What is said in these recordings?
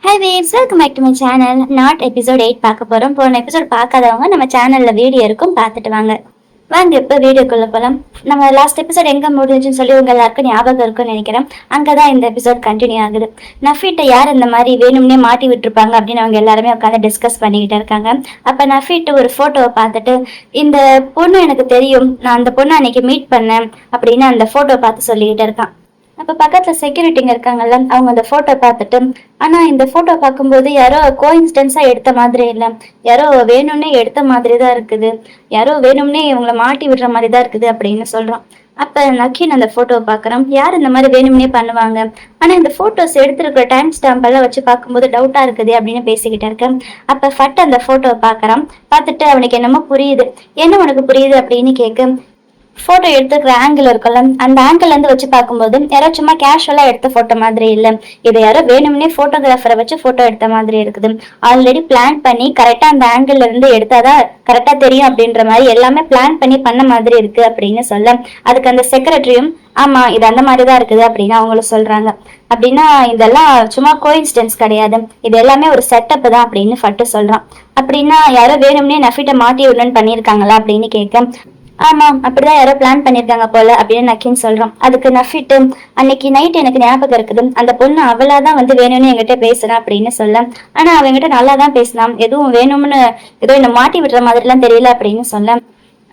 Hi waves, welcome back to my channel. நாட் episode 8 பார்க்க போகிறோம். போன எபிசோட் பார்க்காதவங்க நம்ம சேனலில் வீடியோ இருக்கும், பார்த்துட்டு வாங்க. இப்போ வீடியோக்குள்ளே போகலாம். நம்ம லாஸ்ட் எபிசோட் எங்கே முடிஞ்சுன்னு சொல்லி உங்கள் எல்லாருக்கும் ஞாபகம் இருக்குன்னு நினைக்கிறேன். அங்கே தான் இந்த எபிசோட் கண்டினியூ ஆகுது. நஃபீட்டை யார் இந்த மாதிரி வேணும்னே மாட்டி விட்டுருப்பாங்க அப்படின்னு அவங்க எல்லாருமே உட்காந்து டிஸ்கஸ் பண்ணிக்கிட்டு இருக்காங்க. அப்போ நஃபீட்டு ஒரு ஃபோட்டோவை பார்த்துட்டு, இந்த பொண்ணு எனக்கு தெரியும், நான் அந்த பொண்ணை அன்னைக்கு மீட் பண்ணேன் அப்படின்னு அந்த ஃபோட்டோ பார்த்து சொல்லிக்கிட்டு இருக்கான். அப்ப பக்கத்துல செக்யூரிட்டிங்க இருக்காங்கல்ல, அவங்க அந்த போட்டோ பார்த்துட்டு, ஆனா இந்த போட்டோ பார்க்கும்போது யாரோ கோஇன்சிடென்ஸா எடுத்த மாதிரி இல்ல, யாரோ வேணும்னே எடுத்த மாதிரி தான் இருக்குது, யாரோ வேணும்னே இவங்களை மாட்டி விடுற மாதிரி தான் இருக்குது அப்படின்னு சொல்றான். அப்ப நக்கீன் அந்த போட்டோவை பாக்குறான். யார் இந்த மாதிரி வேணும்னே பண்ணுவாங்க, ஆனா இந்த போட்டோஸ் எடுத்திருக்கிற டைம் ஸ்டாம்ப் எல்லாம் வச்சு பார்க்கும்போது டவுட்டா இருக்குது அப்படின்னு பேசிக்கிட்டு இருக்கேன். அப்ப ஃபட் அந்த போட்டோவை பாக்குறான். பார்த்துட்டு அவனுக்கு என்னமோ புரியுது. என்ன உனக்கு புரியுது அப்படின்னு கேட்க, போட்டோ எடுத்துக்கிற ஆங்கிள் இருக்குல்ல, அந்த ஆங்கிள் இருந்து வச்சு பார்க்கும்போது யாரோ சும்மா கேஷுவலா எடுத்த போட்டோ மாதிரி இல்ல, இதை யாரோ வேணும்னே போட்டோகிராஃபரை வச்சு போட்டோ எடுத்த மாதிரி இருக்குது. ஆல்ரெடி பிளான் பண்ணி கரெக்டா அந்த ஆங்கிள் இருந்து எடுத்தாதான் கரெக்டா தெரியும் அப்படின்ற மாதிரி எல்லாமே பிளான் பண்ணி பண்ண மாதிரி இருக்கு அப்படின்னு சொல்ல, அதுக்கு அந்த செக்ரட்டரியும் ஆமா இது அந்த மாதிரிதான் இருக்குது அப்படின்னு அவங்களும் சொல்றாங்க. அப்படின்னா இதெல்லாம் சும்மா கோஇன்சிடென்ஸ் கிடையாது, இது எல்லாமே ஒரு செட்டப் தான் அப்படின்னு ஃபட்டு சொல்றான். அப்படின்னா யாரோ வேணும்னே நஃபீட்டை மாட்டி விடணும்னு பண்ணியிருக்காங்களா அப்படின்னு கேட்க, ஆமா அப்படிதான் யாரோ பிளான் பண்ணிருக்காங்க போல அப்படின்னு நக்கின்னு சொல்றோம். அதுக்கு நஃபிட்டு, அன்னைக்கு நைட் எனக்கு ஞாபகம் இருக்குது, அந்த பொண்ணு அவளாதான் வந்து வேணும்னு என்கிட்ட பேசுறா அப்படின்னு சொல்ல, ஆனா அவங்ககிட்ட நல்லா தான் பேசினான், எதுவும் வேணும்னு ஏதோ என்ன மாட்டி விடுற மாதிரி எல்லாம் தெரியல அப்படின்னு சொல்ல.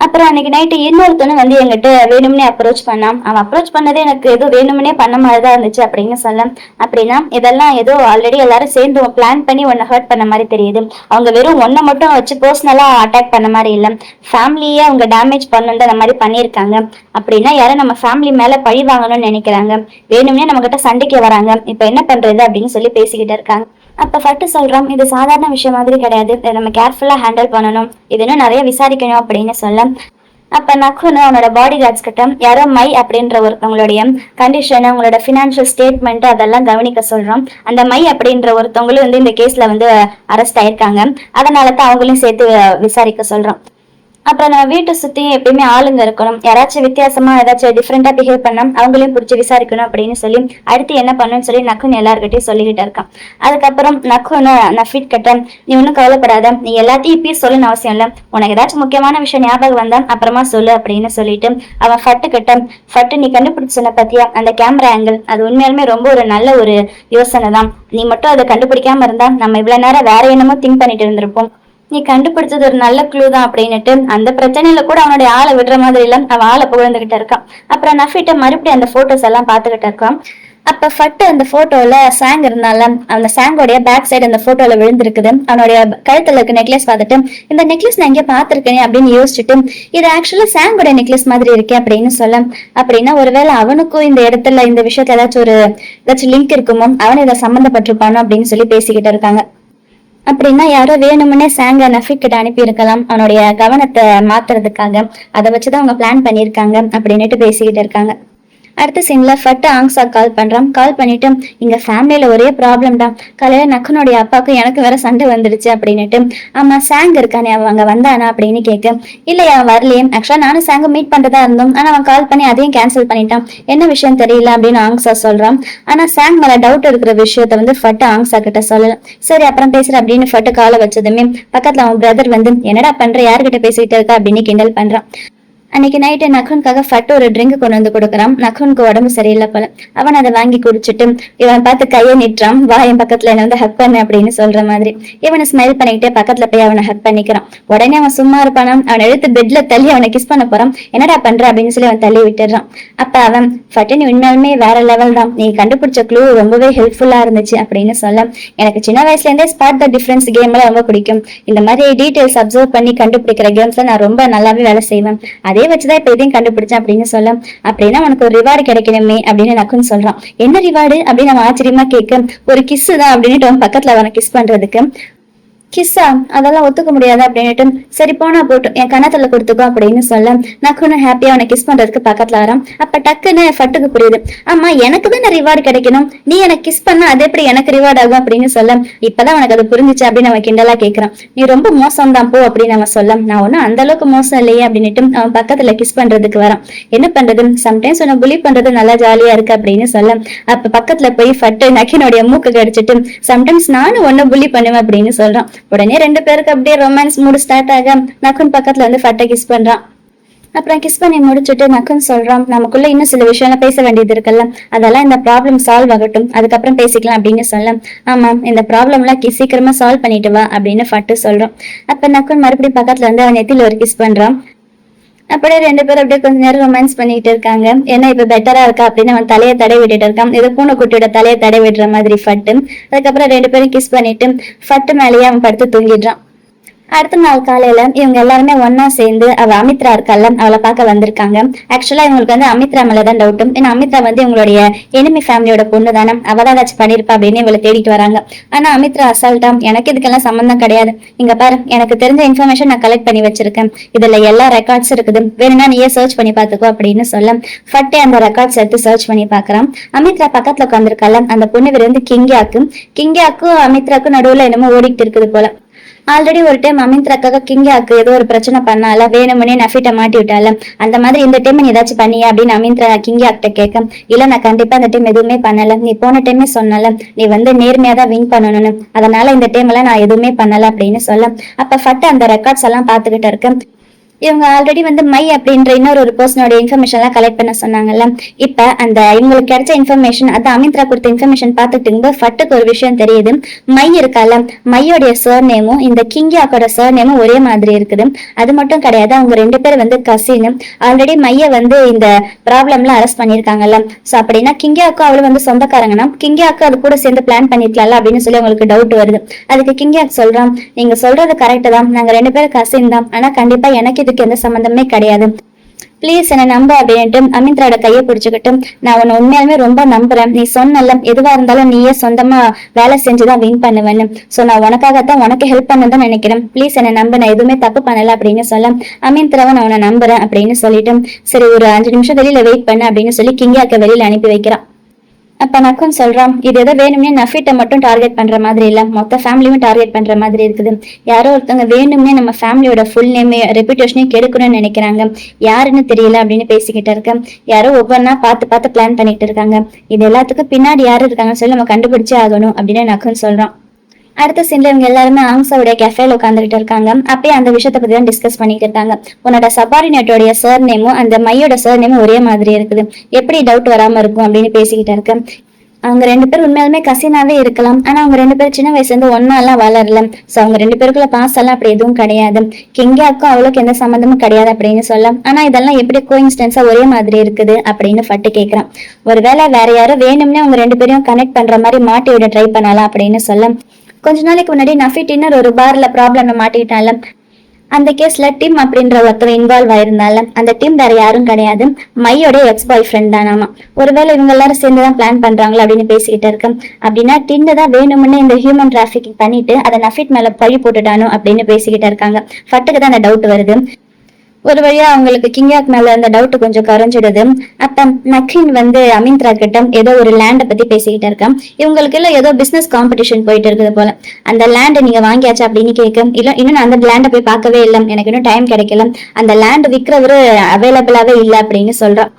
அப்புறம் அன்னைக்கு நைட்டு இன்னொருத்தனும் வந்து என்கிட்ட வேணும்னே அப்ரோச் பண்ணான், அவன் அப்ரோச் பண்ணதே எனக்கு ஏதோ வேணும்னே பண்ண மாதிரிதான் இருந்துச்சு அப்படின்னு சொல்ல. அப்படின்னா இதெல்லாம் ஏதோ ஆல்ரெடி எல்லாரும் சேர்ந்து பிளான் பண்ணி ஒன்னு ஹர்ட் பண்ண மாதிரி தெரியுது. அவங்க வெறும் ஒன்னை மட்டும் வச்சு பர்சனலா அட்டாக் பண்ண மாதிரி இல்ல, ஃபேமிலியே அவங்க டேமேஜ் பண்ணணும் அந்த மாதிரி பண்ணியிருக்காங்க. அப்படின்னா யாரும் நம்ம ஃபேமிலி மேல பழி வாங்கணும்னு நினைக்கிறாங்க, வேணும்னே நம்ம கிட்ட சண்டைக்கு வராங்க, இப்ப என்ன பண்றது அப்படின்னு சொல்லி பேசிக்கிட்டு இருக்காங்க. அப்ப ஃபட்டு சொல்றோம், இது சாதாரண விஷயம் மாதிரி கிடையாது, இதை நம்ம கேர்ஃபுல்லா ஹேண்டில் பண்ணணும், இது இன்னும் நிறைய விசாரிக்கணும் அப்படின்னு சொல்ல. அப்ப நக்குன்னு அவனோட பாடி கார்ட்ஸ் கிட்ட யாரோ மை அப்படின்ற ஒருத்தவங்களுடைய கண்டிஷன், அவங்களோட பினான்சியல் ஸ்டேட்மெண்ட் அதெல்லாம் கவனிக்க சொல்றோம். அந்த மை அப்படின்ற ஒருத்தவங்களும் வந்து இந்த கேஸ்ல வந்து அரெஸ்ட் ஆயிருக்காங்க, அதனாலதான் அவங்களையும் சேர்த்து விசாரிக்க சொல்றோம். அப்புறம் நம்ம வீட்டை சுத்தி எப்பயுமே ஆளுங்க இருக்கணும், யாராச்சும் வித்தியாசமா ஏதாச்சும் டிஃப்ரெண்டா பிஹேவ் பண்ணா அவங்களையும் பிடிச்சி விசாரிக்கணும் அப்படின்னு சொல்லி அடுத்து என்ன பண்ணுன்னு சொல்லி நக்குன்னு எல்லார்கிட்டையும் சொல்லிக்கிட்டு இருக்கான். அதுக்கப்புறம் நக்குன்னு நஃபீட் கிட்ட, நீ ஒன்னும் கவலைப்படாத, நீ எல்லாத்தையும் இப்பயும் சொல்லணும்னு அவசியம் இல்ல, உனக்கு ஏதாச்சும் முக்கியமான விஷயம் ஞாபகம் வந்தா அப்புறமா சொல்லு அப்படின்னு சொல்லிட்டு அவன் ஃபட்டு கிட்ட, ஃபட்டு நீ கண்டுபிடிச்சன பத்தியா அந்த கேமரா ஆங்கிள், அது உண்மையாலுமே ரொம்ப ஒரு நல்ல ஒரு யோசனை தான், நீ மட்டும் அதை கண்டுபிடிக்காம இருந்தா நம்ம இவ்வளவு நேரம் வேற என்னமோ திங்க் பண்ணிட்டு இருந்திருப்போம், நீ கண்டுபிடிச்சது ஒரு நல்ல க்ளூ தான் அப்படின்னுட்டு அந்த பிரச்சனையில கூட அவனுடைய ஆளை விடுற மாதிரி இல்ல, அவன் ஆளை புகழ்ந்துகிட்டு இருக்கான். அப்புறம் நஃபீட்ட மறுபடியும் அந்த போட்டோஸ் எல்லாம் பாத்துக்கிட்டு இருக்கான். அப்ப ஃபட்டு அந்த போட்டோல சாங் இருந்தால அந்த சாங்கோடைய பேக் சைடு அந்த போட்டோல விழுந்திருக்குது. அவனுடைய கழுத்துல இருக்க நெக்லஸ் பார்த்துட்டு, இந்த நெக்லஸ் நான் எங்க பாத்திருக்கேன் அப்படின்னு யோசிச்சுட்டு, இது ஆக்சுவலா சாங்கோட நெக்லஸ் மாதிரி இருக்கே அப்படின்னு சொல்ல. அப்படின்னா ஒருவேளை அவனுக்கும் இந்த இடத்துல இந்த விஷயத்துல ஏதாச்சும் லிங்க் இருக்குமோ, அவனு இதை சம்மந்தப்பட்டிருப்பானோ அப்படின்னு சொல்லி பேசிக்கிட்டு இருக்காங்க. அப்படின்னா யாரோ வேணும்னே சாங்க நஃபீட் கிட்ட அனுப்பி இருக்கலாம், அவனுடைய கவனத்தை மாத்துறதுக்காக, அதை வச்சுதான் அவங்க பிளான் பண்ணிருக்காங்க அப்படின்னுட்டு பேசிக்கிட்டு இருக்காங்க. அடுத்த சீன்ல ஃபட்டு ஆங்ஸா கால் பண்றான். கால் பண்ணிட்டு, இங்க ஃபேமிலியில ஒரே ப்ராப்ளம் தான், காலையில நக்கனுடைய அப்பாவுக்கும் எனக்கு வேற சண்டை வந்துடுச்சு அப்படின்னுட்டு. ஆமா சாங் இருக்கானே அவங்க வந்தானா அப்படின்னு கேட்க, இல்லையா வரலையே, ஆக்சுவலா நானும் சாங்க மீட் பண்றதா இருந்தோம், ஆனா அவன் கால் பண்ணி அதையும் கேன்சல் பண்ணிட்டான், என்ன விஷயம் தெரியல அப்படின்னு ஆங்ஸா சொல்றான். ஆனா சாங் மேல டவுட் இருக்கிற விஷயத்த வந்து ஃபட்டு ஆங்ஸா கிட்ட சொல்லல. சரி அப்புறம் பேசுற அப்படின்னு ஃபட்டு காலை வச்சதுமே பக்கத்துல அவன் பிரதர் வந்து, என்னடா பண்ற, யாருக்கிட்ட பேசிட்டு இருக்கா அப்படின்னு கிண்டல் பண்றான். அன்னைக்கு நைட்டு நக்குனுக்காக ஃபட்டு ஒரு ட்ரிங்க் கொண்டு வந்து கொடுக்குறான். நக்குனுக்கு உடம்பு சரியில்லை போல, அவன் அதை வாங்கி குடிச்சிட்டு இவன் பார்த்து கையை நிட்டுறான், வா என் பக்கத்துல என்ன வந்து ஹக் பண்ணு அப்படின்னு சொல்ற மாதிரி. இவனை ஸ்மைல் பண்ணிக்கிட்டே பக்கத்துல போய் அவனை ஹக் பண்ணிக்கிறான். உடனே அவன் சும்மா இருப்பானா, அவனை எடுத்து பெட்ல தள்ளி அவனை கிஸ் பண்ண போறான். என்னடா பண்ற அப்படின்னு சொல்லி அவன் தள்ளி விட்டுறான். அப்ப அவன், ஃபட்டு நீ உண்மையாலுமே வேற லெவல் தான், நீ கண்டுபிடிச்ச க்ளூ ரொம்பவே ஹெல்ப்ஃபுல்லா இருந்துச்சு அப்படின்னு சொல்ல. எனக்கு சின்ன வயசுல இருந்தே ஸ்பாட் த டிஃபரன்ஸ் கேம்ல ரொம்ப பிடிக்கும், இந்த மாதிரி டீடைல்ஸ் அப்சர்வ் பண்ணி கண்டுபிடிக்கிற கேம்ஸ்ல நான் ரொம்ப நல்லாவே வேலை செய்வேன், அதே வச்சுதான் இப்ப இதையும் கண்டுபிடிச்சேன் அப்படின்னு சொல்ல. அப்படின்னா உனக்கு ஒரு ரிவார்டு கிடைக்கணுமே அப்படின்னு நக்குன்னு சொல்றான். என்ன ரிவார்டு அப்படின்னு அவன் ஆச்சரியமா கேட்க, ஒரு கிஸ் தான் அப்படின்ட்டு அவன் பக்கத்துல அவனை கிஸ் பண்றதுக்கு. கிஸ்ஸா, அதெல்லாம் ஒத்துக்க முடியாது அப்படின்னுட்டு, சரி போனா போட்டும் என் கணத்துல கொடுத்துக்கோ அப்படின்னு சொல்ல நக்குன்னு ஹாப்பியா அவனை கிஸ் பண்றதுக்கு பக்கத்துல வரான். அப்ப டக்குன்னு ஃபட்டுக்கு புரியுது, ஆமா எனக்கு தானே ரிவார்டு கிடைக்கணும், நீ எனக்கு கிஸ் பண்ணா அது எப்படி எனக்கு ரிவார்ட் ஆகும் அப்படின்னு சொல்ல இப்பதான் உனக்கு அது புரிஞ்சிச்சு அப்படின்னு அவன் கிண்டலா கேட்கறான். நீ ரொம்ப மோசம் தான் போ அப்படின்னு அவன் சொல்ல நான் ஒன்னும் அந்த அளவுக்கு மோசம் இல்லையே அப்படின்னுட்டு அவன் பக்கத்துல கிஸ் பண்றதுக்கு வரான். என்ன பண்றது, சம்டைம்ஸ் உன்னை புலி பண்றது நல்லா ஜாலியா இருக்கு அப்படின்னு சொல்ல அப்ப பக்கத்துல போய் ஃபட்டு நக்கினுடைய மூக்கு கடிச்சிட்டு சம்டைம்ஸ் நானும் ஒன்னும் புலி பண்ணுவேன் அப்படின்னு சொல்றான். உடனே ரெண்டு பேருக்கு அப்படியே ரொமான்ஸ் மூடு ஸ்டார்ட் ஆக நக்குன் பக்கத்துல வந்து ஃபட்டை கிஸ் பண்றான். அப்புறம் கிஸ் பண்ணி முடிச்சுட்டு நக்குன்னு சொல்றான், நமக்குள்ள இன்னும் சில விஷயம் பேச வேண்டியது இருக்குல்ல, அதெல்லாம் இந்த ப்ராப்ளம் சால்வ் ஆகட்டும், அதுக்கப்புறம் பேசிக்கலாம் அப்படின்னு சொல்ல ஆமா இந்த ப்ராப்ளம் எல்லாம் சீக்கிரமா சால்வ் பண்ணிட்டு வா அப்படின்னு ஃபட்டு சொல்றான். அப்ப நக்குன் மறுபடியும் பக்கத்துல வந்து அவன் நெத்தில ஒரு கிஸ் பண்றான். அப்படியே ரெண்டு பேரும் அப்படியே கொஞ்ச நேரம் ரொமான்ஸ் பண்ணிட்டு இருக்காங்க. ஏன்னா இப்ப பெட்டரா இருக்கா அப்படின்னு அவன் தலையை தடை விட்டுட்டு இருக்கான். ஏதோ பூனைக்குட்டியோட தலையை தடை விடுற மாதிரி ஃபட்டு. அதுக்கப்புறம் ரெண்டு பேரும் கிஸ் பண்ணிட்டு ஃபட்டு மேலேயே அவன் படுத்து தூங்கிடுறான். அடுத்த நாள் காலையில இவங்க எல்லாருமே ஒன்னா சேர்ந்து அவ அமித்ரா இருக்கல்ல அவளை பார்க்க வந்திருக்காங்க. ஆக்சுவலா இவங்களுக்கு வந்து அமித்ரா மேலதான் டவுட்டும். ஏன்னா அமித்ரா வந்து இவங்களுடைய எனிமி ஃபேமிலியோட பொண்ணு தானே, அவதான் ஏதாச்சும் பண்ணிருப்பா அப்படின்னு இவளை தேடிட்டு வராங்க. ஆனா அமித்ரா அசால்ட்டா எனக்கு இதுக்கெல்லாம் சம்பந்தம் கிடையாது, இங்க பாரு எனக்கு தெரிஞ்ச இன்ஃபர்மேஷன் நான் கலெக்ட் பண்ணி வச்சிருக்கேன், இதுல எல்லா ரெக்கார்ட்ஸ் இருக்குது, வேணும்னா நீயே சர்ச் பண்ணி பாத்துக்கோ அப்படின்னு சொல்ல ஃபட்டே அந்த ரெக்கார்ட்ஸ் எடுத்து சர்ச் பண்ணி பாக்குறான். அமித்ரா பக்கத்துல உட்காந்துருக்கல அந்த பொண்ணு பேர் வந்து கிங்கியாக்கும் அமித்ராக்கும் நடுவுல என்னமோ ஓடிட்டு இருக்குது போல. ஆல்ரெடி ஒரு டைம் அமித்ராக்காக கிங்கியாக்கு ஏதோ ஒரு பிரச்சனை பண்ணால, வேணுமுனே நஃபிட்ட மாட்டி விட்டால, அந்த மாதிரி இந்த டைம் நீ ஏதாச்சும் பண்ணியா அப்படின்னு அமித்ரா கிங்கியாக்கிட்ட கேட்க இல்ல நான் கண்டிப்பா அந்த டைம் எதுவுமே பண்ணல, நீ போன டைமே சொன்னல நீ வந்து நேர்மையா தான் வின் பண்ணணும்னு, அதனால இந்த டைம் எல்லாம் நான் எதுவுமே பண்ணல அப்படின்னு சொல்ல அப்ப ஃபட்டு அந்த ரெக்கார்ட்ஸ் எல்லாம் பாத்துக்கிட்டு இருக்கேன். இவங்க ஆல்ரெடி வந்து மை அப்படின்ற இன்னொரு ஒரு பர்சனோட இன்ஃபர்மேஷன் எல்லாம் கலெக்ட் பண்ண சொன்னாங்கல்ல. இப்ப அந்த இவங்களுக்கு கிடைச்ச இன்ஃபர்மேஷன் அது அமித்ரா கொடுத்த இன்ஃபர்மேஷன் பார்த்துட்டு இருக்கும்போது ஃபட்டுக்கு ஒரு விஷயம் தெரியுது. மை இருக்கால, மையோடைய சர் நேமும் இந்த கிங்கியாக்கோட சர் நேமும் ஒரே மாதிரி இருக்குது. அது மட்டும் கிடையாது, அவங்க ரெண்டு பேர் வந்து கசின். ஆல்ரெடி மைய வந்து இந்த ப்ராப்ளம்ல அரெஸ்ட் பண்ணிருக்காங்கல்ல. சோ அப்படின்னா கிங்கியாக்கும் அவளும் வந்து சொந்தக்காரங்கன்னா கிங்கியாக்கு அது கூட சேர்ந்து பிளான் பண்ணிருக்கலாம்ல அப்படின்னு சொல்லி அவங்களுக்கு டவுட் வருது. அதுக்கு கிங்கியாக் சொல்றான், நீங்க சொல்றது கரெக்ட் தான், நாங்க ரெண்டு பேரும் கசின் தான், ஆனா கண்டிப்பா எனக்கு எந்த சம்பந்தமே கிடையாது, பிளீஸ் என்ன நம்ப அப்படின்ட்டு அமித்ராவோட கையை பிடிச்சுக்கிட்டு நான் உன்னை உண்மையாலுமே ரொம்ப நம்புறேன், நீ சொன்னல எதுவா இருந்தாலும் நீயே சொந்தமா வேலை செஞ்சுதான் வின் பண்ணுவேன்னு, சோ நான் உனக்காகத்தான் உனக்கு ஹெல்ப் பண்ணதான் நினைக்கிறேன், பிளீஸ் என்ன நம்ப, நான் எதுவுமே தப்பு பண்ணல அப்படின்னு சொல்ல அமித்ராவை நான் உன்னை நம்புறேன் அப்படின்னு சொல்லிட்டு சரி ஒரு 5 நிமிஷம் வெளியில வெயிட் பண்ண அப்படின்னு சொல்லி கிங்கியாக்க வெளியில அனுப்பி வைக்கிறான். அப்ப நக்குன் சொல்றான், இது ஏதோ வேணும்னே நஃபிட்ட மட்டும் டார்கெட் பண்ற மாதிரி இல்ல, மொத்த ஃபேமிலியும் டார்கெட் பண்ற மாதிரி இருக்குது, யாரோ ஒருத்தவங்க வேணும்னே நம்ம ஃபேமிலியோட ஃபுல் நேம் ரெப்யூட்டேஷனையும் கெடுக்கணும்னு நினைக்கிறாங்க, யாருன்னு தெரியல அப்படின்னு பேசிக்கிட்டு இருக்க, யாரோ ஒவ்வொன்னா பார்த்து பிளான் பண்ணிட்டு இருக்காங்க, இது எல்லாத்துக்கும் பின்னாடி யாரு இருக்காங்கன்னு சொல்லி நம்ம கண்டுபிடிச்சே ஆகணும் அப்படின்னு நக்குன் சொல்றான். அடுத்த சீன்ல இவங்க எல்லாருமே ஆங்ஸாவுடைய கெஃபேல உட்காந்துட்டு இருக்காங்க. அப்பயே அந்த விஷயத்த பத்தி தான் டிஸ்கஸ் பண்ணிட்டு இருக்காங்க. உன்னோட சபார்டினேட்டோடைய சர் நேமும் அந்த மையோட சர் நேமும் ஒரே மாதிரி இருக்குது, எப்படி டவுட் வராம இருக்கும் அப்படின்னு பேசிக்கிட்டு இருக்கேன். அவங்க ரெண்டு பேரும் உண்மையாலுமே கசினாவே இருக்கலாம், ஆனா அவங்க ரெண்டு பேரும் சின்ன வயசுல இருந்து ஒன்னா எல்லாம் வளரல, சோ அவங்க ரெண்டு பேருக்குள்ள பாஸ் எல்லாம் அப்படி எதுவும் கிடையாது, கிங்கியாக்கும் அவளுக்கு எந்த சம்மந்தமும் கிடையாது அப்படின்னு சொல்ல ஆனா இதெல்லாம் எப்படி கோஇன்சிடென்ஸா ஒரே மாதிரி இருக்குது அப்படின்னு ஃபட்டு கேட்கிறான். ஒருவேளை வேற யாரும் வேணும்னே அவங்க ரெண்டு பேரையும் கனெக்ட் பண்ற மாதிரி மாட்டி விட ட்ரை பண்ணலாம் அப்படின்னு சொல்ல கொஞ்ச நாளைக்கு முன்னாடி நஃபி டின்னர் ஒரு பார்ல ப்ராப்ளம்ல மாட்டிக்கிட்டால, அந்த கேஸ்ல டிம் அப்படின்ற ஒருத்தர் இன்வால்வ் ஆயிருந்தால அந்த டிம் வேற யாரும் கிடையாது, மையோட எக்ஸ் பாய் ஃப்ரெண்ட் தானாமா, ஒருவேளை இவங்க எல்லாரும் சேர்ந்துதான் பிளான் பண்றாங்களா அப்படின்னு பேசிக்கிட்டு இருக்கேன். அப்படின்னா டின்னு தான் வேணும்னு இந்த ஹியூமன் டிராபிகிங் பண்ணிட்டு அதை நஃபிட் மேல பழி போட்டுட்டானோ அப்படின்னு பேசிக்கிட்டு இருக்காங்க. ஃபட்டுக்கு தான் அந்த டவுட் வருது. ஒரு வழியா அவங்களுக்கு கிங்கியாக் மேல அந்த டவுட் கொஞ்சம் குறைஞ்சிடுது. அப்ப நக்கின் வந்து அமித்ரா கிட்ட ஏதோ ஒரு லேண்டை பத்தி பேசிக்கிட்டு இருக்கான். இவங்களுக்கு எல்லாம் ஏதோ பிசினஸ் காம்படிஷன் போயிட்டு இருக்குது போல. அந்த லேண்டை நீங்க வாங்கியாச்சா அப்படின்னு கேட்க இல்ல இன்னும் நான் அந்த லேண்டை போய் பார்க்கவே இல்லை, எனக்கு இன்னும் டைம் கிடைக்கல, அந்த லேண்ட் விற்கிறவரு அவைலபிளாவே இல்லை அப்படின்னு சொல்றான்.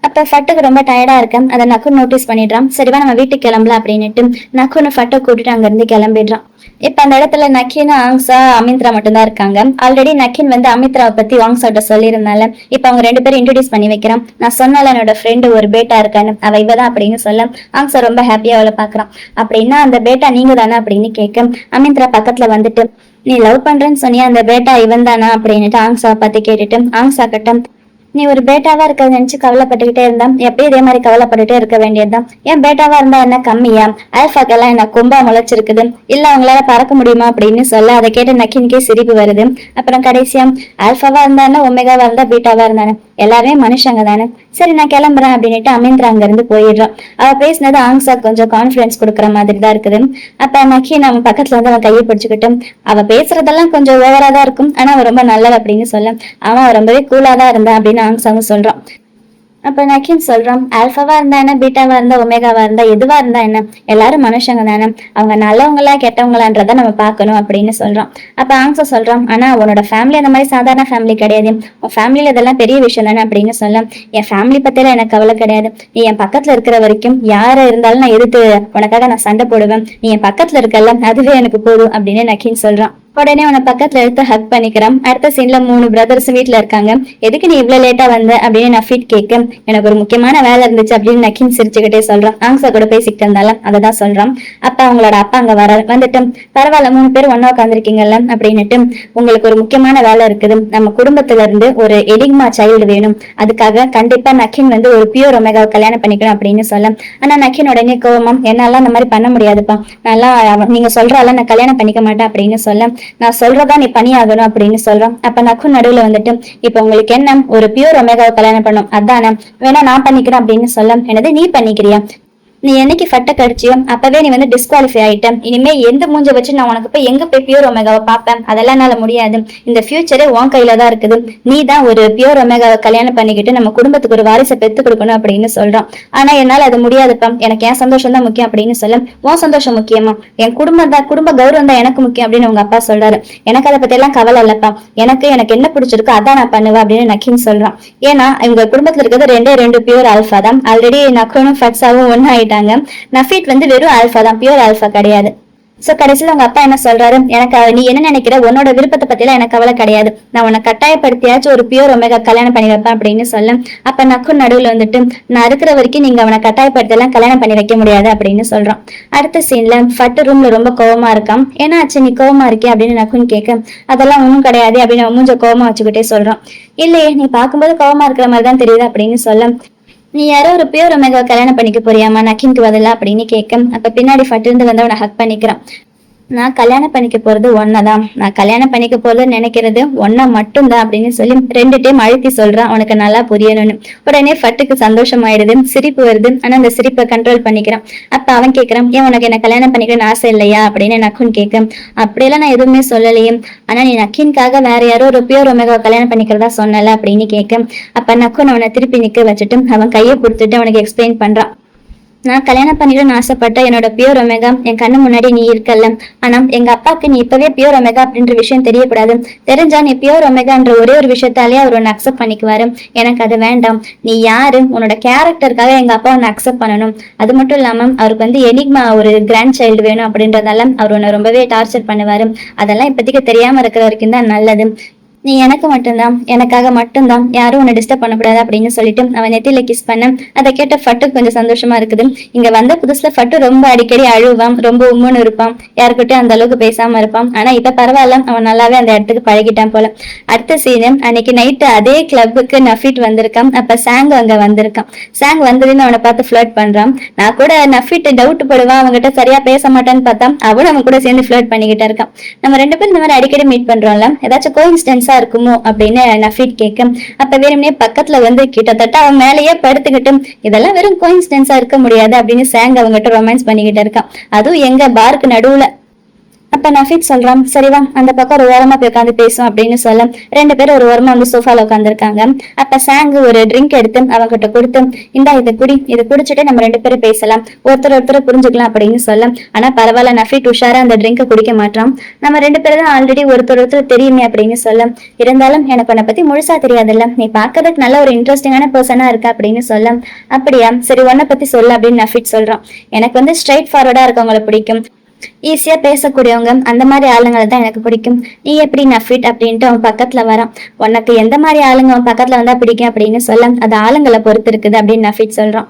அப்ப ஃபட்டுக்கு ரொம்ப டயர்டா இருக்கேன், அதை நக்குன் நோட்டீஸ் பண்ணிடுறான். சரிவா நம்ம வீட்டுக்கு கிளம்பலாம் அப்படின்னுட்டு நக்குன்னு ஃபட்டை கூட்டிட்டு அங்க இருந்து கிளம்பிடுறான். இப்ப அந்த இடத்துல நக்கின் ஆங்ஸா அமித்ரா மட்டும்தான் இருக்காங்க. ஆல்ரெடி நக்கின் வந்து அமித்ராவை பத்தி வாங்ஸாட்ட சொல்லியிருந்தால இப்ப அவங்க ரெண்டு பேரும் இன்ட்ரோடியூஸ் பண்ணி வைக்கிறான். நான் சொன்னால என்னோட ஃப்ரெண்டு ஒரு பேட்டா இருக்கான்னு, அவ இவதான் அப்படின்னு சொல்ல ஆங்ஸா ரொம்ப ஹாப்பியா அவளை பாக்குறான். அப்படின்னா அந்த பேட்டா நீங்க தானே அப்படின்னு கேட்க அமித்ரா பக்கத்துல வந்துட்டு நீ லவ் பண்றேன்னு சொன்னியா அந்த பேட்டா இவன் தானா அப்படின்னுட்டு ஆங்ஸாவை பத்தி கேட்டுட்டு ஆங்ஸா கிட்ட நீ ஒரு பேட்டாவா இருக்கிறத நினைச்சு கவலைப்பட்டுக்கிட்டே இருந்தா எப்பயும் இதே மாதிரி கவலைப்பட்டுட்டே இருக்க வேண்டியதுதான். ஏன் பேட்டாவா இருந்தா என்ன கம்மியா, ஆல்பாக்கெல்லாம் என்ன கொம்பா முளைச்சிருக்குது, இல்ல அவங்களால பறக்க முடியுமா அப்படின்னு சொல்ல அதை கேட்டு நக்கின்கே சிரிப்பு வருது. அப்புறம் கடைசியா ஆல்பாவா இருந்தானே ஒமேகாவா இருந்தா பீட்டாவா இருந்தானே எல்லாருமே மனுஷங்க தானே, சரி நான் கிளம்புறேன் அப்படின்னுட்டு அமிந்திரா அங்க இருந்து போயிடுறான். அவ பேசினது ஆங்ஸா கொஞ்சம் கான்பிடன்ஸ் கொடுக்குற மாதிரி தான் இருக்குது. அப்ப நக்கி நம்ம பக்கத்துல வந்து அவன் கையை பிடிச்சுக்கிட்டு அவ பேசுறதெல்லாம் கொஞ்சம் ஓவரா தான் இருக்கும், ஆனா அவ ரொம்ப நல்லவ அப்படின்னு சொல்ல அவன் ரொம்பவே கூலா தான் இருந்தான் அப்படின்னு ஆங்ஸாவும் சொல்றான். அப்ப நக்கின் சொல்றான், ஆல்பாவா இருந்தா என்ன, பீட்டாவா இருந்தா ஒமேகாவா இருந்தா எதுவா இருந்தா என்ன, எல்லாரும் மனுஷங்க தானே, அவங்க நல்லவங்களா கெட்டவங்களான்றத நம்ம பார்க்கணும் அப்படின்னு சொல்றான். அப்ப ஆங்ஸா சொல்றான், ஆனா உன்னோட ஃபேமிலி அந்த மாதிரி சாதாரண ஃபேமிலி கிடையாது, உன் ஃபேமிலியில இதெல்லாம் பெரிய விஷயம் தானே அப்படின்னு சொல்ல, என் ஃபேமிலி பத்தியெல்லாம் எனக்கு கவலை கிடையாது, நீ என் பக்கத்துல இருக்கிற வரைக்கும் யார இருந்தாலும் நான் எதிர்த்து உனக்காக நான் சண்டை போடுவேன், நீ என் பக்கத்துல இருக்கல அதுவே எனக்கு போதும் அப்படின்னு நக்கின் சொல்றான். உடனே உன்னை பக்கத்துல எடுத்து ஹக் பண்ணிக்கிறான். அடுத்த சீன்ல 3 பிரதர்ஸ் வீட்டுல இருக்காங்க. எதுக்கு நீ இவ்வளவு லேட்டா வந்த அப்படின்னு நஃபீட் கேட்க, எனக்கு ஒரு முக்கியமான வேலை இருந்துச்சு அப்படின்னு நக்கின் சிரிச்சுக்கிட்டே சொல்றான். ஆங்ஸா கூட பேசிக்கிட்டு இருந்தாலும் அததான் சொல்றான். அப்ப அவங்களோட அப்பா அங்க வர வந்துட்டு, பரவாயில்ல 3 பேர் ஒன்னா உட்காந்துருக்கீங்கல்ல அப்படின்னுட்டு, உங்களுக்கு ஒரு முக்கியமான வேலை இருக்குது, நம்ம குடும்பத்துல இருந்து ஒரு எனிக்மா சைல்டு வேணும், அதுக்காக கண்டிப்பா நக்கின் வந்து ஒரு பியூர் ஒமேகாவை கல்யாணம் பண்ணிக்கணும் அப்படின்னு சொல்ல, ஆனா நக்கின் உடனே கோவம், என்னால அந்த மாதிரி பண்ண முடியாதுப்பா, நல்லா நீங்க சொல்றால நான் கல்யாணம் பண்ணிக்க மாட்டேன் அப்படின்னு சொல்ல, நான் சொல்றதா நீ பணியாகணும் அப்படின்னு சொல்றான். அப்ப நக்கு நடுவுல வந்துட்டு, இப்ப உங்களுக்கு என்ன, ஒரு பியூர் ஒமேகாவை கல்யாணம் பண்ணும் அதானே, வேணா நான் பண்ணிக்கிறேன் அப்படின்னு சொல்ல, என்னது நீ பண்ணிக்கிறியா, நீ என்னைக்கு ஃபட்டை கடிச்சியோ அப்பவே நீ வந்து டிஸ்குவாலிஃபை ஆயிட்ட, இனிமே எந்த மூஞ்ச வச்சு நான் உனக்கு போய் எங்க போய் பியூர் ஒமேகாவை பார்ப்பேன், அதெல்லாம் என்னால முடியாது, இந்த ஃபியூச்சரே உன் கையில தான் இருக்குது, நீ தான் ஒரு பியூர் ஒமேகாவை கல்யாணம் பண்ணிக்கிட்டு நம்ம குடும்பத்துக்கு ஒரு வாரிசை பெத்து கொடுக்கணும் அப்படின்னு சொல்றான். ஆனா என்னால அது முடியாதுப்பா, எனக்கு என் சந்தோஷம் தான் முக்கியம் அப்படின்னு சொல்ல, உன் சந்தோஷம் முக்கியமா, என் குடும்பம் தான், குடும்ப கௌரவம் தான் எனக்கு முக்கியம் அப்படின்னு உங்க அப்பா சொல்றாரு. எனக்கு அதை பத்தி எல்லாம் கவலை இல்லப்பா, எனக்கு என்ன பிடிச்சிருக்கோ அதான் நான் பண்ணுவேன் அப்படின்னு நக்கின் சொல்றான். ஏன்னா இவங்க குடும்பத்துல இருக்கிறது 2 பியூர் ஆல்பா தான், ஆல்ரெடி நக்கனும் ஃபட்ஸாவும் ஒன்னு நஃபீட் வந்து வெறும் ஆல்பா தான், பியூர் ஆல்பா கிடையாது. சோ கடைசியில உங்க அப்பா என்ன சொல்றாரு, எனக்கு நீ என்ன நினைக்கிற, உன்னோட விருப்பத்தை பத்தி எல்லாம் எனக்கு கவலை கிடையாது, நான் உன்னை கட்டாயப்படுத்தியாச்சும் ஒரு பியூர் ஒமேகா கல்யாணம் பண்ணி வைப்பேன் அப்படின்னு சொல்ல, அப்ப நக்கு நடுவுல வந்துட்டு, நான் இருக்கிற வரைக்கும் நீங்க அவனை கட்டாயப்படுத்தி எல்லாம் கல்யாணம் பண்ணி வைக்க முடியாது அப்படின்னு சொல்றான். அடுத்த சீன்ல ஃபட்டு ரூம்ல ரொம்ப கோவமா இருக்கான். ஏன்னா ஆச்சு நீ கோவமா இருக்கே அப்படின்னு நக்குன்னு கேட்க, அதெல்லாம் ஒண்ணும் கிடையாது அப்படின்னு மூஞ்ச கோவமா வச்சுக்கிட்டே சொல்றான். இல்லையே நீ பார்க்கும்போது கோவமா இருக்கிற மாதிரி தான் தெரியுது அப்படின்னு சொல்ல, நீ யாரோ ஒரு பியூர் ஒமேகா கல்யாணம் பண்ணிக்க போறியாமா நக்கின்க்கு பதிலா அப்படின்னு கேட்க, அப்ப பின்னாடி ஃபட்டு இருந்து வந்து அவனை ஹக் பண்ணிக்கிறான். நான் கல்யாணம் பண்ணிக்க போறது ஒன்னதான், நான் கல்யாணம் பண்ணிக்க போறது நினைக்கிறது ஒன்னா மட்டும்தான் அப்படின்னு சொல்லி 2 டைம் அழுத்தி சொல்றான், உனக்கு நல்லா புரியணும்னு. உடனே ஃபட்டுக்கு சந்தோஷம் ஆயிடுது, சிரிப்பு வருது, ஆனா அந்த சிரிப்பை கண்ட்ரோல் பண்ணிக்கிறான். அப்ப அவன் கேட்கறான், ஏன் உனக்கு என்ன கல்யாணம் பண்ணிக்கணும்னு ஆசை இல்லையா அப்படின்னு நக்குன் கேட்க, அப்படியெல்லாம் நான் எதுவுமே சொல்லலையே, ஆனா நீ நக்கின்காக வேற யாரோ ஒரு பியூர் ஒமேகா கல்யாணம் பண்ணிக்கிறதா சொன்னல அப்படின்னு கேட்க, அப்ப நக்குன் அவனை திருப்பி நிக்க வச்சுட்டு அவன் கையை கொடுத்துட்டு அவனுக்கு எக்ஸ்பிளைன் பண்றான். நான் கல்யாணம் பண்ணிக்கணும்னு ஆசைப்பட்ட என்னோட பியூர் ஒமேகா என் கண்ணு முன்னாடி நீ இருக்கல்ல, ஆனா எங்க அப்பாவுக்கு நீ இப்பவே பியூர் ஒமேகா அப்படின்ற விஷயம் தெரியக்கூடாது, தெரிஞ்சா நீ பியூர் ஒமேகான்ற ஒரே ஒரு விஷயத்தாலேயே அவர் ஒன்னு அக்செப்ட் பண்ணிக்குவாரு, எனக்கு அது வேண்டாம், நீ யாரு, உன்னோட கேரக்டருக்காக எங்க அப்பா உன்னை அக்செப்ட் பண்ணணும், அது மட்டும் இல்லாம அவருக்கு வந்து எனிக்மா ஒரு கிராண்ட் சைல்டு வேணும் அப்படின்றதால அவர் உன்னை ரொம்பவே டார்ச்சர் பண்ணுவாரு, அதெல்லாம் இப்போதைக்கு தெரியாம இருக்கிற வரைக்கும் தான் நல்லது, நீ எனக்கு மட்டும்தான், எனக்காக மட்டும்தான், யாரும் உன்னை டிஸ்டர்ப் பண்ணக்கூடாது அப்படின்னு சொல்லிட்டு அவன் நெத்தியில கிஸ் பண்ண, அதை கேட்ட ஃபட்டு கொஞ்சம் சந்தோஷமா இருக்குது. இங்க வந்த புதுசுல ஃபட்டு ரொம்ப அடிக்கடி அழுவான், ரொம்ப உம்முன்னு இருப்பான், யாருக்கிட்டையும் அந்த அளவுக்கு பேசாம இருப்பான், ஆனா இப்ப பரவாயில்ல, அவன் நல்லாவே அந்த இடத்துக்கு பழகிட்டான் போல. அடுத்த சீனு, அன்னைக்கு நைட்டு அதே கிளப்புக்கு நஃபீட் வந்திருக்கான். அப்ப சாங் அங்க வந்திருக்கான். சாங் வந்ததுன்னு அவனை பார்த்து ஃபிளர்ட் பண்றான். நான் கூட நஃபீட் டவுட் படுவான், அவங்ககிட்ட சரியா பேச மாட்டான்னு பார்த்தா அவனும் அவன் கூட சேர்ந்து ஃபிளர்ட் பண்ணிக்கிட்டே இருக்கான். நம்ம 2 பேரும் இந்த மாதிரி அடிக்கடி மீட் பண்றோம்ல, ஏதாச்சும் கோஇன்சிடென்ஸா இருக்குமோ அப்படின்னு நஃபீட் கேட்க, அப்ப வேணும்னே பக்கத்துல வந்து கிட்டத்தட்ட அவன் மேலேயே படுத்துக்கிட்டு, இதெல்லாம் வெறும் கோஇன்சிடென்ஸா இருக்க முடியாது அப்படின்னு சாங் அவங்ககிட்ட ரொமான்ஸ் பண்ணிக்கிட்டு இருக்கான், அதுவும் எங்க பாருக்கு நடுவுல. அப்ப நஃபீட் சொல்றான், சரிவா அந்த பக்கம் ஒரு ஓரமா போய் உட்காந்து பேசும் அப்படின்னு சொல்ல 2 பேரும் ஒரு ஓரமா வந்து சோஃபால உட்காந்துருக்காங்க. அப்ப சாங் ஒரு ட்ரிங்க் எடுத்து அவங்கிட்ட கொடுத்து, இந்தா இதை குடி, இதை குடிச்சிட்டு நம்ம 2 பேரும் பேசலாம், ஒருத்தர் புரிஞ்சுக்கலாம் அப்படின்னு சொல்ல, ஆனா பரவாயில்ல நஃபீட் உஷாரா அந்த ட்ரிங்கை குடிக்க மாட்டான், நம்ம 2 பேரும் தான் ஆல்ரெடி ஒருத்தர் தெரியுமே அப்படின்னு சொல்ல, இருந்தாலும் எனக்கு உன்னை பத்தி முழுசா தெரியாதுல்ல, நீ பாக்கிறதுக்கு நல்ல ஒரு இன்ட்ரெஸ்டிங்கான பர்சனா இருக்கா அப்படின்னு சொல்ல, அப்படியா சரி உன்னை பத்தி சொல்ல அப்படின்னு நஃபீட் சொல்றான். எனக்கு வந்து ஸ்ட்ரைட் ஃபார்வர்டா இருக்கவங்களை பிடிக்கும், ஈஸியா பேசக்கூடியவங்க, அந்த மாதிரி ஆளுங்களை தான் எனக்கு பிடிக்கும், நீ எப்படி நஃபீட் அப்படின்ட்டு அவன் பக்கத்துல வரான். உனக்கு எந்த மாதிரி ஆளுங்க அவன் பக்கத்துல வந்தா பிடிக்கும் அப்படின்னு சொல்ல, அது ஆளுங்களை பொறுத்து இருக்குது அப்படின்னு நஃபீட் சொல்றான்.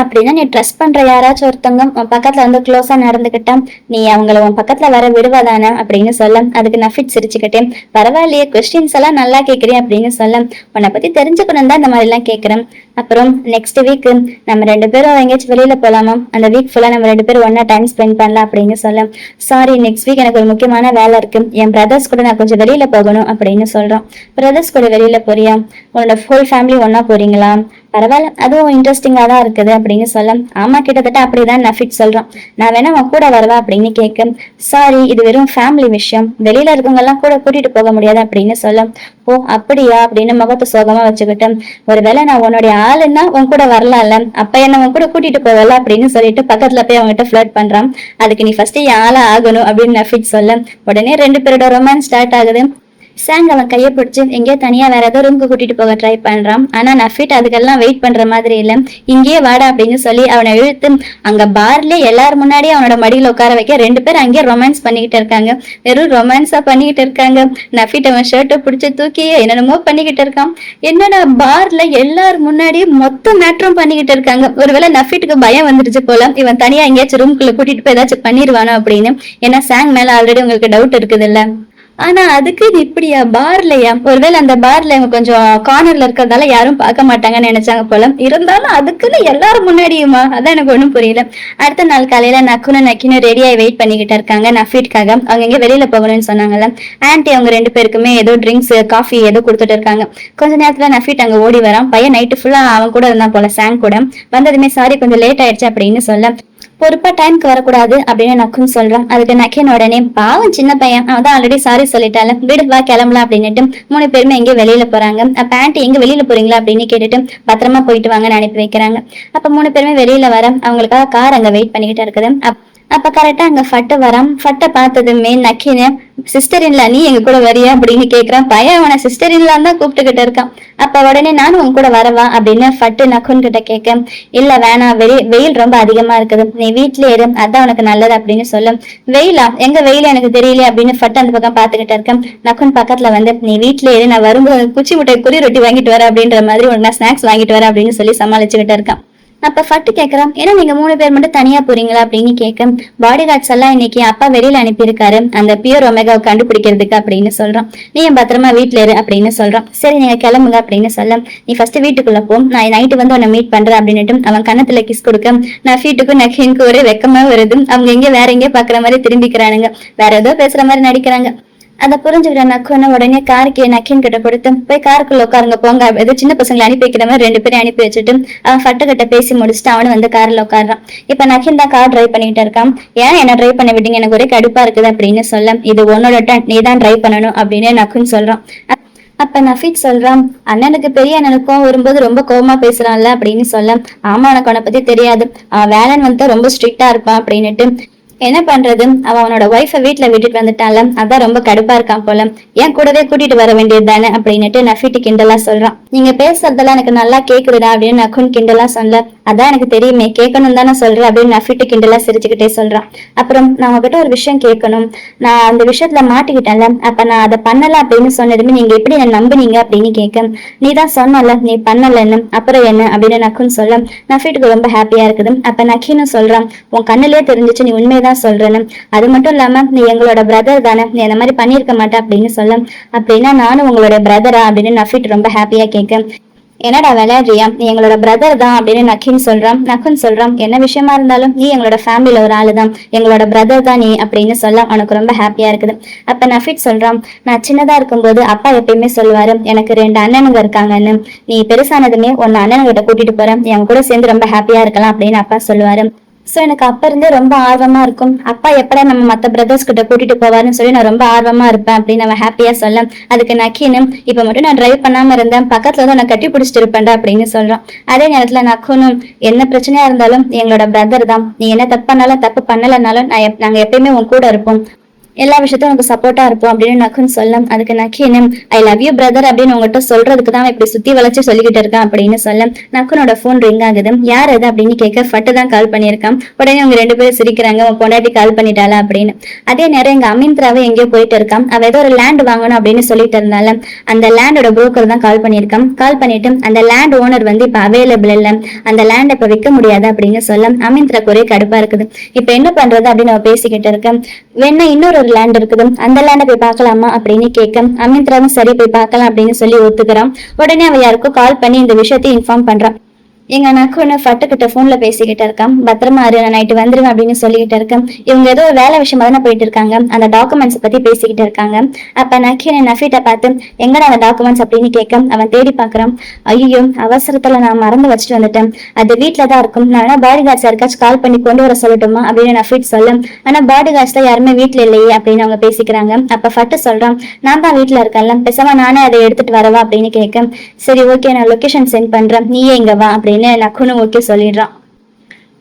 அப்படின்னா நீ ட்ரஸ்ட் பண்ற யாராச்சும் ஒருத்தவங்க உன் பக்கத்துல வந்து க்ளோஸா நடந்துகிட்டா நீ அவங்கள உன் பக்கத்துல வர விடுவதானே அப்படின்னு சொல்ல, அதுக்கு நஃபிட் சிரிச்சுக்கிட்டேன், பரவாயில்லையே கொஸ்டின்ஸ் எல்லாம் நல்லா கேக்குறேன் அப்படின்னு சொல்ல, உன்னை பத்தி தெரிஞ்சுக்கணும் தான் இந்த மாதிரி எல்லாம் கேக்குறேன். அப்புறம் நெக்ஸ்ட் வீக் நம்ம 2 பேரும் எங்கேயாச்சும் வெளியில போலாமா, அந்த வீக் ஃபுல்லா நம்ம 2 பேரும் ஒன்னா டைம் ஸ்பெண்ட் பண்ணலாம் அப்படின்னு சொல்ல, சாரி நெக்ஸ்ட் வீக் எனக்கு ஒரு முக்கியமான வேலை இருக்கு, என் பிரதர்ஸ் கூட நான் கொஞ்சம் வெளியில போகணும் அப்படின்னு சொல்றோம். பிரதர்ஸ் கூட வெளியில போறியா, உன்னோட ஃபுல் ஃபேமிலி ஒன்னா போறீங்களா, பரவாயில்ல அதுவும் இன்ட்ரெஸ்டிங்கா தான் இருக்குது அப்படின்னு சொல்ல, ஆமா கிட்டத்தட்ட அப்படிதான் நஃபிட் சொல்றான். நான் வேணா உன் கூட வரவா அப்படின்னு கேட்க, சாரி இது வெறும் ஃபேமிலி விஷயம், வெளியில இருக்கவங்க எல்லாம் கூட கூட்டிட்டு போக முடியாது அப்படின்னு சொல்ல, ஓ அப்படியா அப்படின்னு முகத்தை சோகமா வச்சுக்கிட்டேன். ஒருவேளை நான் உன்னுடைய ஆளுன்னா உன் கூட வரலாம்ல, அப்ப என்ன உன் கூட கூட்டிட்டு போகல அப்படின்னு சொல்லிட்டு பக்கத்துல போய் அவங்ககிட்ட ஃபிளர்ட் பண்றான். அதுக்கு நீ ஃபர்ஸ்ட் என் ஆளா ஆகணும் அப்படின்னு நஃபிட் சொல்ல, உடனே 2 பேரோட ரொமான்ஸ் ஸ்டார்ட் ஆகுது. சாங் அவன் கையை பிடிச்சி எங்கேயோ தனியா வேற ஏதோ ரூமுக்கு கூட்டிட்டு போக ட்ரை பண்றான். ஆனா நஃபிட் அதுக்கெல்லாம் வெயிட் பண்ற மாதிரி இல்ல, இங்கேயே வாடா அப்படின்னு சொல்லி அவனை இழுத்து அங்க பார்ல எல்லாரும் முன்னாடியே அவனோட மடியில உட்கார வைக்க 2 பேரும் அங்கேயே ரொமான்ஸ் பண்ணிக்கிட்டு இருக்காங்க. வெறும் ரொமான்ஸா பண்ணிக்கிட்டு இருக்காங்க. நஃபிட் அவன் ஷர்ட்டை பிடிச்சி தூக்கி என்னென்னமோ பண்ணிக்கிட்டு இருக்கான். என்னடா பார்ல எல்லாரும் முன்னாடியே மொத்த மேட்ரும் பண்ணிக்கிட்டு இருக்காங்க. ஒருவேளை நஃபிட்டுக்கு பயம் வந்துருச்சு போல, இவன் தனியா எங்கேயாச்சும் ரூம்குள்ள கூட்டிட்டு போய் ஏதாச்சும் பண்ணிடுவானோ அப்படின்னு. ஏன்னா சாங் மேல ஆல்ரெடி உங்களுக்கு டவுட் இருக்குது இல்ல. ஆனா அதுக்கு இது இப்படியா பார்லயா, ஒருவேளை அந்த பார்ல இவங்க கொஞ்சம் கார்னர்ல இருக்கிறதால யாரும் பார்க்க மாட்டாங்கன்னு நினைச்சாங்க போல, இருந்தாலும் அதுக்குன்னு எல்லாரும் முன்னாடியுமா, அதான் எனக்கு ஒண்ணும் புரியல. அடுத்த நாள் காலையில நக்கினும் ரெடியாகி வெயிட் பண்ணிக்கிட்டு இருக்காங்க நஃபீட்காக. அவங்க எங்க வெளியில போகணும்னு சொன்னாங்கல்ல, ஆன்டி அவங்க 2 பேருக்குமே ஏதோ ட்ரிங்க்ஸ் காஃபி ஏதோ கொடுத்துட்டு இருக்காங்க. கொஞ்ச நேரத்துல நஃபீட் அங்க ஓடி வரான். பையன் நைட்டு ஃபுல்லா அவன் கூட இருந்தான் போல சாங் கூட. வந்ததுமே சாரி கொஞ்சம் லேட் ஆயிடுச்சு அப்படின்னு சொல்ல, பொறுப்பா டைம்க்கு வரக்கூடாது அப்படின்னு நக்குன்னு சொல்றான். அதுக்கு நக்கின் உடனே பாவம் சின்ன பையன், அவன் தான் ஆல்ரெடி சாரி சொல்லிட்டால, வீடு வா கிளம்பலாம் அப்படின்னுட்டு 3 பேருமே எங்கேயும் வெளியில போறாங்க. அப்ப ஆன்ட்டி எங்க வெளியில போறீங்களா அப்படின்னு கேட்டுட்டு பத்திரமா போயிட்டு வாங்கன்னு அனுப்பி வைக்கிறாங்க. அப்ப 3 பேருமே வெளியில வர அவங்களுக்காக கார் அங்க வெயிட் பண்ணிக்கிட்டு இருக்குது. அப்ப கரெக்டா அங்க ஃபட்டு வரான். ஃபட்டை பார்த்ததுமே நக்கின்னு சிஸ்டர் இல்ல நீ எங்க கூட வரியா அப்படின்னு கேக்குறான். பையன் அவனை சிஸ்டர் இல்லான்னு தான் கூப்பிட்டுக்கிட்டு இருக்கான். அப்ப உடனே நானும் உங்க கூட வரவா அப்படின்னு ஃபட்டு நக்குன் கிட்ட கேட்க, இல்ல வேணாம் வெயில் ரொம்ப அதிகமா இருக்குது, நீ வீட்லயே இரு அதான் உனக்கு நல்லது அப்படின்னு சொல்ல, வெயிலா எங்க வெயில் எனக்கு தெரியல அப்படின்னு ஃபட்டு அந்த பக்கம் பாத்துக்கிட்டு இருக்கேன். நக்குன் பக்கத்துல வந்து நீ வீட்லயே இரு, நான் வரும்போது குச்சி முட்டை குறி ரொட்டி வாங்கிட்டு வரேன் அப்படின்ற மாதிரி உனக்கு நான் ஸ்நாக்ஸ் வாங்கிட்டு வரேன் அப்படின்னு சொல்லி சமாளிச்சுக்கிட்டு இருக்கான். அப்ப ஃபட்டு கேக்குறான், ஏன்னா நீங்க 3 பேர் மட்டும் தனியா போறீங்களா அப்படின்னு கேட்க, பாடி கார்ட்ஸ் எல்லாம் இன்னைக்கு அப்பா வெளியில அனுப்பியிருக்காரு அந்த பியூர் ஒமேகாவை கண்டுபிடிக்கிறதுக்கு அப்படின்னு சொல்றான். நீ பத்திரமா வீட்டுல இரு அப்படின்னு சொல்றான். சரி நீங்க கிளம்புங்க அப்படின்னு சொல்ல, நீ ஃபர்ஸ்ட் வீட்டுக்குள்ள போ, நான் நைட்டு வந்து உன்னை மீட் பண்றேன் அப்படின்னுட்டு அவன் கண்ணத்துல கிஸ் கொடுக்க, நான் ஃபீட்டுக்கும் நக்கினுக்கு ஒரே வெக்கமா வருது. அவங்க எங்க வேற எங்கேயோ பாக்குற மாதிரி திரும்பிக்கிறானுங்க, வேற ஏதோ பேசுற மாதிரி நடிக்கிறாங்க. அதை புரிஞ்சுக்கிற நக்குன்னு உடனே காருக்கு நக்கின் கிட்ட கொடுத்து போய் காருக்குள்ள உட்காருங்க போங்க, ஏதோ சின்ன பசங்களை அனுப்பி வைக்கிற மாதிரி 2 பேரும் அனுப்பி வச்சுட்டு அவன் ஃபட்டு கிட்ட பேசி முடிச்சுட்டு அவனு வந்து கார்ல உட்காடுறான். இப்ப நக்கின் தான் கார் டிரைவ் பண்ணிட்டு இருக்கான். ஏன் என்ன டிரைவ் பண்ண விட்டீங்க, எனக்கு ஒரே கடுப்பா இருக்குது அப்படின்னு சொல்ல, இது உன்னோட டன், நீ தான் டிரைவ் பண்ணணும் அப்படின்னு நக்குன்னு சொல்றான். அப்ப நஃபீட் சொல்றான், அண்ணனுக்கு பெரிய அண்ணனுக்கும் வரும்போது ரொம்ப கோபமா பேசுறான்ல அப்படின்னு சொல்ல, ஆமா உனக்கு அவனை பத்தி தெரியாது, அவன் வேலன் வந்து ரொம்ப ஸ்ட்ரிக்டா இருப்பான் அப்படின்னுட்டு, என்ன பண்றது அவனோட ஒய்ஃபை வீட்டுல விட்டுட்டு வந்துட்டான்ல, அதான் ரொம்ப கடுப்பா இருக்கான் போல, ஏன் கூடவே கூட்டிட்டு வர வேண்டியது தானே அப்படின்னுட்டு நஃபீட்டு கிண்டலா சொல்றான். நீங்க பேசுறதெல்லாம் எனக்கு நல்லா கேக்குதுடா அப்படின்னு நக்குன் கிண்டலா சொல்ல, அதான் எனக்கு தெரியுமே கேட்கணும் தானே சொல்றேன் அப்படின்னு நஃபீட்டு கிண்டலா சிரிச்சுக்கிட்டே சொல்றான். அப்புறம் நான் உங்ககிட்ட ஒரு விஷயம் கேட்கணும், நான் அந்த விஷயத்துல மாட்டிக்கிட்டேன்ல, அப்ப நான் அதை பண்ணல அப்படின்னு சொன்னதுமே நீங்க எப்படி என்ன நம்புனீங்க அப்படின்னு கேட்க, நீ தான் சொன்னல நீ பண்ணலன்னு, அப்புறம் என்ன அப்படின்னு நக்குன்னு சொல்ல நஃபீட்டுக்கு ரொம்ப ஹாப்பியா இருக்குது. அப்ப நக்கீனும் சொல்றான், உன் கண்ணுலயே தெரிஞ்சிச்சு நீ உண்மைதான் சொல்றேன்னு, அது மட்டும் இல்லாம நீ எங்களோட பிரதர் தானே, நீ அந்த மாதிரி பண்ணிருக்க மாட்டேன் அப்படின்னு சொல்ல, அப்படின்னா நானும் உங்களோட பிரதரா அப்படின்னு நஃபீட் ரொம்ப ஹாப்பியா கேட்க, என்னடா விளையாடுறியா, நீ எங்களோட பிரதர் தான் அப்படின்னு நக்கின் சொல்றான். என்ன விஷயமா இருந்தாலும் நீ எங்களோட ஃபேமிலியில ஒரு ஆளு தான், எங்களோட பிரதர் தான் நீ அப்படின்னு சொல்ல அவனுக்கு ரொம்ப ஹாப்பியா இருக்குது. அப்ப நஃபீட் சொல்றான், நான் சின்னதா இருக்கும்போது அப்பா எப்பயுமே சொல்லுவாரு எனக்கு 2 அண்ணனுங்க இருக்காங்கன்னு, நீ பெருசானதுமே உன்னை அண்ணனுங்கிட்ட கூட்டிட்டு போறேன், என் கூட சேர்ந்து ரொம்ப ஹாப்பியா இருக்கலாம் அப்படின்னு அப்பா சொல்லுவாரு. சோ எனக்கு அப்ப இருந்தே ரொம்ப ஆர்வமா இருக்கும், அப்பா எப்படா நம்ம மத்த பிரதர்ஸ் கிட்ட கூட்டிட்டு போவாருன்னு சொல்லி நான் ரொம்ப ஆர்வமா இருப்பேன் அப்படின்னு அவன் ஹாப்பியா சொல்ல, அதுக்கு நக்கீனும் இப்ப மட்டும் நான் டிரைவ் பண்ணாம இருந்தேன், பக்கத்துல வந்து நான் கட்டி பிடிச்சிட்டு இருப்பேன்டா அப்படின்னு சொல்றான். அதே நேரத்துல நக்குனும் என்ன பிரச்சனையா இருந்தாலும் எங்களோட பிரதர் தான், நீ என்ன தப்பு பண்ணாலும் தப்பு பண்ணலனாலும் நாங்க எப்பயுமே உன் கூட இருப்போம், எல்லா விஷயத்தையும் உனக்கு சப்போர்ட்டா இருப்போம் அப்படின்னு நக்குன்னு சொல்லும். அதுக்கு நக்கீனும் ஐ லவ் யூ பிரதர் அப்படின்னு உங்ககிட்ட சொல்றதுக்கு தான் இப்படி சுத்தி வளைச்சு சொல்லிக்கிட்டு இருக்கான் அப்படின்னு சொல்ல நக்குனோட போன் ரிங் ஆகுது. யார் அது அப்படின்னு கேட்க ஃபட்டு தான் கால் பண்ணியிருக்கான். உடனே அவங்க 2 பேரும் சிரிக்கிறாங்க, உன் பொண்டாட்டி கால் பண்ணிட்டாளா அப்படின்னு. அதே நேரம் எங்க அமித்ராவை எங்கேயோ போயிட்டு இருக்கான். அவ ஏதோ ஒரு லேண்ட் வாங்கணும் அப்படின்னு சொல்லிட்டு இருந்தால அந்த லேண்டோட புரோக்கர் தான் கால் பண்ணியிருக்கான். கால் பண்ணிட்டு அந்த லேண்ட் ஓனர் வந்து இப்ப அவைலபிள் இல்ல, அந்த லேண்ட் இப்ப விற்க முடியாது அப்படின்னு சொல்ல அமித்ராக்கு ஒரே கடுப்பா இருக்குது. இப்ப என்ன பண்றது அப்படின்னு அவ பேசிக்கிட்டு இருக்கேன். வேணா இன்னொரு லேண்ட் இருக்குது, அந்த லேண்டை போய் பார்க்கலாமா அப்படின்னு கேட்க அமித்ராவும் சரி போய் பார்க்கலாம் அப்படின்னு சொல்லி ஒத்துக்கிறான். உடனே அவ யாருக்கும் கால் பண்ணி இந்த விஷயத்தை இன்ஃபார்ம் பண்றான். எங்க நக்குன்னு ஃபட்டுக்கிட்ட போன்ல பேசிக்கிட்டு இருக்கான். பத்திரமா இரு, நான் நைட்டு வந்துருவேன் அப்படின்னு சொல்லிக்கிட்டு இருக்கேன். இவங்க ஏதோ வேலை விஷயமா தானே போயிட்டு இருக்காங்க. அந்த டாக்குமெண்ட்ஸ் பத்தி பேசிக்கிட்டு இருக்காங்க. அப்ப நக்கீனை நஃபீட்ட பார்த்து எங்கடா அந்த டாக்குமெண்ட்ஸ் அப்படின்னு கேட்க அவன் தேடி பாக்குறான். ஐயோ அவசரத்துல நான் மறந்து வச்சுட்டு வந்துட்டேன், அது வீட்டுலதான் இருக்கும், நான் வேணா பாடி கார்ட்ஸ் யாருக்காச்சும் கால் பண்ணி கொண்டு வர சொல்லட்டுமா அப்படின்னு நஃபீட் சொல்லும். ஆனா பாடி கார்ட்ஸ் தான் யாருமே வீட்டுல இல்லையே அப்படின்னு அவங்க பேசிக்கிறாங்க. அப்ப ஃபட்டு சொல்றான், நான் தான் வீட்டுல இருக்கேன்ல, பேசாம நானே அதை எடுத்துட்டு வரவா அப்படின்னு கேட்க சரி ஓகே நான் லொகேஷன் சென்ட் பண்றேன், நீயே இங்க வா அப்படின்னு நக்குன்னு ஓகே சொல்லிடுறான்.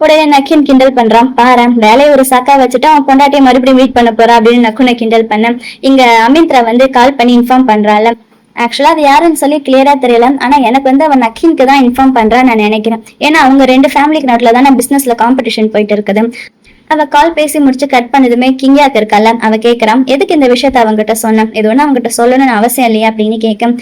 உடனே நக்கீன் கிண்டல் பண்றான், பாரு வேலையை ஒரு சாக்கா வச்சுட்டு அவன் பொண்டாட்டியை மறுபடியும் மீட் பண்ண போறா அப்படின்னு நக்குனை கிண்டல் பண்ண இங்க அமித்ரா வந்து கால் பண்ணி இன்ஃபார்ம் பண்றாள். ஆக்சுவலா அது யாருன்னு சொல்லி கிளியரா தெரியல, ஆனா எனக்கு வந்து அவன் நக்கீனுக்கு தான் இன்ஃபார்ம் பண்றான்னு நான் நினைக்கிறேன். ஏன்னா அவங்க 2 ஃபேமிலிக்கு நடுல தானே பிசினஸ்ல காம்படிஷன் போயிட்டு இருக்குது. அவ கால் பேசி முடிச்சு கட் பண்ணதுமே கிங்கியாக்கு இருக்கல, அவ கேக்குறான் எதுக்கு இந்த விஷயத்த அவங்ககிட்ட சொன்னேன், இது ஒண்ணு அவங்ககிட்ட சொல்லணும்னு அவசியம் இல்லையா அப்படின்னு கேட்க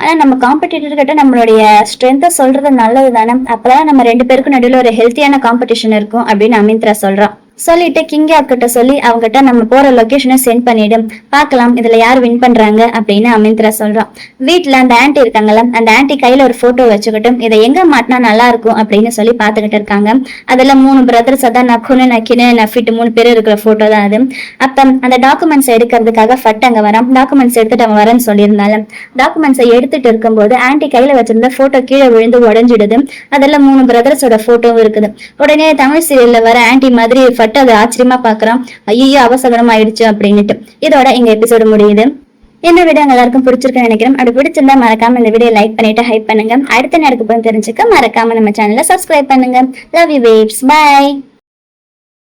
ஆனா நம்ம காம்படிட்டர் கிட்ட நம்மளுடைய ஸ்ட்ரென்த்தை சொல்றது நல்லது தானே, அப்பதான் நம்ம 2 பேருக்கும் நடுவில் ஒரு ஹெல்த்தியான காம்படிஷன் இருக்கும் அப்படின்னு அமித்ரா சொல்றான். சொல்லிட்டு கிங்கா கிட்ட சொல்லி அவங்ககிட்ட நம்ம போற லொகேஷனை சென்ட் பண்ணிடும், பார்க்கலாம் இதுல யார் வின் பண்றாங்க அப்படின்னு அமித்ரா சொல்றான். வீட்டுல அந்த ஆன்டி இருக்காங்கல்ல, அந்த ஆன்டி கையில ஒரு போட்டோ வச்சுக்கிட்டும் இதை எங்க மாட்டினா நல்லா இருக்கும் அப்படின்னு சொல்லி பாத்துக்கிட்டு இருக்காங்க. அதுல 3 பிரதர்ஸ், அதான் நக்குனு நக்கினு நஃபிட் 3 பேர் இருக்கிற போட்டோ தான் அது. அப்ப அந்த டாக்குமெண்ட்ஸ் எடுக்கிறதுக்காக ஃபட் அங்க வரான். டாக்குமெண்ட்ஸ் எடுத்துட்டு அவன் வரேன்னு சொல்லியிருந்தாலும் டாக்குமெண்ட்ஸை எடுத்துட்டு இருக்கும்போது ஆன்டி கையில வச்சிருந்த போட்டோ கீழே விழுந்து உடஞ்சிடுது. அதெல்லாம் 3 பிரதர்ஸோட போட்டோவும் இருக்குது. உடனே தமிழ் சீரியல்ல வர ஆன்டி மாதிரி அதை ஆச்சரியமா பாக்குறான். ஐயோ அவசரம் ஆயிடுச்சு அப்படின்னுட்டு. இதோட எங்க எபிசோடு முடியுது. இந்த வீடியோ எல்லாருக்கும் பிடிச்சிருக்குன்னு நினைக்கிறேன். அப்படி பிடிச்சிருந்தா மறக்காம இந்த வீடியோ லைக் பண்ணிட்டு ஹைப் பண்ணுங்க. அடுத்த நேரத்துக்கு தெரிஞ்சுக்க மறக்காம நம்ம சேனலை சப்ஸ்கிரைப் பண்ணுங்க. Love you babes, by.